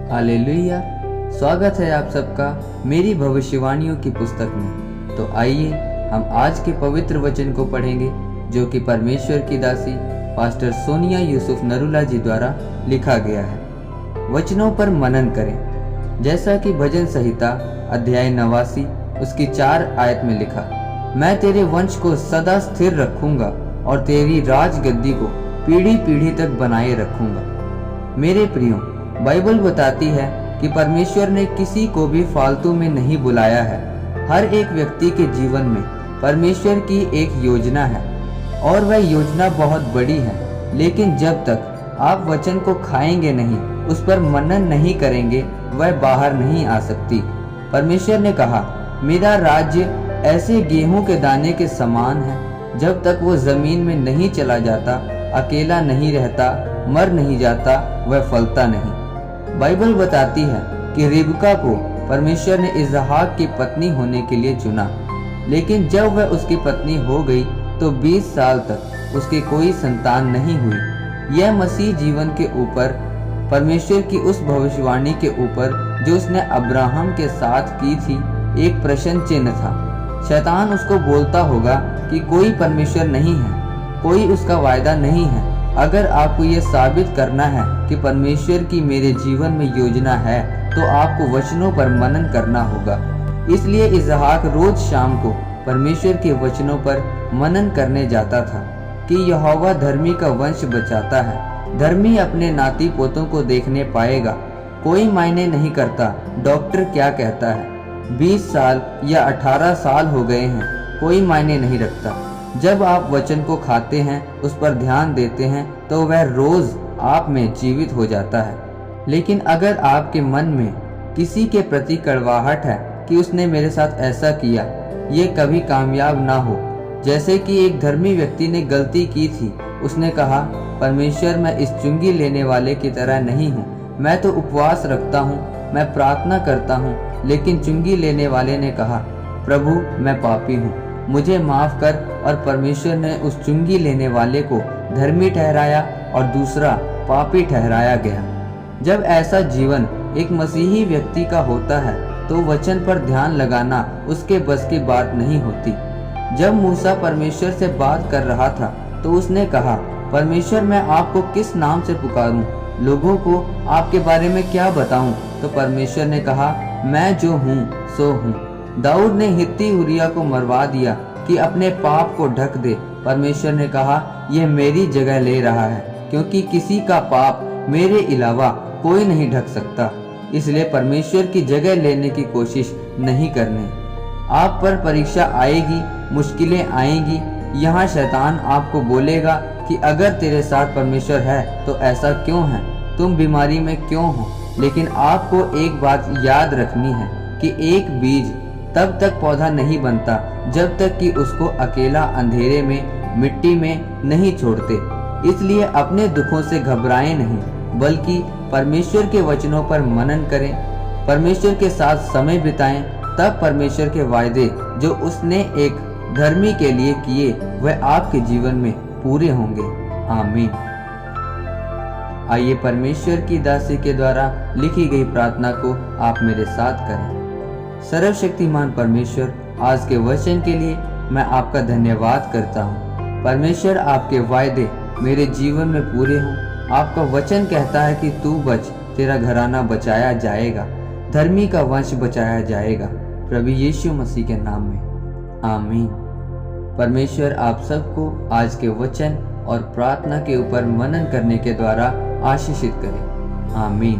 Hallelujah. स्वागत है आप सबका मेरी भविष्यवाणियों की पुस्तक में। तो आइए हम आज के पवित्र वचन को पढ़ेंगे, जो कि परमेश्वर की दासी पास्टर सोनिया यूसुफ नरूला जी द्वारा लिखा गया है। वचनों पर मनन करें। जैसा कि भजन संहिता अध्याय 89 उसकी 4 आयत में लिखा, मैं तेरे वंश को सदा स्थिर रखूंगा और तेरी राजगद्दी को पीढ़ी पीढ़ी तक बनाए रखूंगा। मेरे प्रियो, बाइबल बताती है कि परमेश्वर ने किसी को भी फालतू में नहीं बुलाया है। हर एक व्यक्ति के जीवन में परमेश्वर की एक योजना है और वह योजना बहुत बड़ी है। लेकिन जब तक आप वचन को खाएंगे नहीं, उस पर मनन नहीं करेंगे, वह बाहर नहीं आ सकती। परमेश्वर ने कहा, मेरा राज्य ऐसे गेहूं के दाने के समान है, जब तक वो जमीन में नहीं चला जाता, अकेला नहीं रहता, मर नहीं जाता, वह फलता नहीं। बाइबल बताती है कि रिबका को परमेश्वर ने इसहाक की पत्नी होने के लिए चुना, लेकिन जब वह उसकी पत्नी हो गई तो 20 साल तक उसकी कोई संतान नहीं हुई। यह मसीह जीवन के ऊपर परमेश्वर की उस भविष्यवाणी के ऊपर जो उसने अब्राहम के साथ की थी, एक प्रश्न चिन्ह था। शैतान उसको बोलता होगा कि कोई परमेश्वर नहीं है, कोई उसका वायदा नहीं है। अगर आपको यह साबित करना है कि परमेश्वर की मेरे जीवन में योजना है, तो आपको वचनों पर मनन करना होगा। इसलिए इसहाक रोज शाम को परमेश्वर के वचनों पर मनन करने जाता था कि यहोवा धर्मी का वंश बचाता है, धर्मी अपने नाती पोतों को देखने पाएगा। कोई मायने नहीं करता डॉक्टर क्या कहता है, 20 साल या 18 साल हो गए हैं, कोई मायने नहीं रखता। जब आप वचन को खाते हैं, उस पर ध्यान देते हैं, तो वह रोज आप में जीवित हो जाता है। लेकिन अगर आपके मन में किसी के प्रति कड़वाहट है कि उसने मेरे साथ ऐसा किया, ये कभी कामयाब ना हो। जैसे कि एक धर्मी व्यक्ति ने गलती की थी, उसने कहा, परमेश्वर मैं इस चुंगी लेने वाले की तरह नहीं हूँ, मैं तो उपवास रखता हूँ, मैं प्रार्थना करता हूँ। लेकिन चुंगी लेने वाले ने कहा, प्रभु मैं पापी हूँ, मुझे माफ कर। और परमेश्वर ने उस चुंगी लेने वाले को धर्मी ठहराया और दूसरा पापी ठहराया गया। जब ऐसा जीवन एक मसीही व्यक्ति का होता है, तो वचन पर ध्यान लगाना उसके बस की बात नहीं होती। जब मूसा परमेश्वर से बात कर रहा था, तो उसने कहा, परमेश्वर मैं आपको किस नाम से पुकारूं, लोगों को आपके बारे में क्या बताऊं? तो परमेश्वर ने कहा, मैं जो हूँ सो हूँ। दाऊद ने हित्ती उरिया को मरवा दिया कि अपने पाप को ढक दे। परमेश्वर ने कहा, यह मेरी जगह ले रहा है, क्योंकि किसी का पाप मेरे अलावा कोई नहीं ढक सकता। इसलिए परमेश्वर की जगह लेने की कोशिश नहीं करनी। आप पर परीक्षा आएगी, मुश्किलें आएंगी। यहाँ शैतान आपको बोलेगा कि अगर तेरे साथ परमेश्वर है तो ऐसा क्यों है, तुम बीमारी में क्यों हो। लेकिन आपको एक बात याद रखनी है कि एक बीज तब तक पौधा नहीं बनता जब तक कि उसको अकेला अंधेरे में, मिट्टी में नहीं छोड़ते। इसलिए अपने दुखों से घबराएं नहीं, बल्कि परमेश्वर के वचनों पर मनन करें, परमेश्वर के साथ समय बिताएं। तब परमेश्वर के वायदे जो उसने एक धर्मी के लिए किए, वह आपके जीवन में पूरे होंगे। आमीन। आइए परमेश्वर की दासी के द्वारा लिखी गई प्रार्थना को आप मेरे साथ करें। सर्वशक्तिमान परमेश्वर, आज के वचन के लिए मैं आपका धन्यवाद करता हूँ। परमेश्वर, आपके वायदे मेरे जीवन में पूरे हों। आपका वचन कहता है कि तू बच, तेरा घराना बचाया जाएगा, धर्मी का वंश बचाया जाएगा। प्रभु यीशु मसीह के नाम में आमीन। परमेश्वर आप सबको आज के वचन और प्रार्थना के ऊपर मनन करने के द्वारा आशीषित करें। आमीन।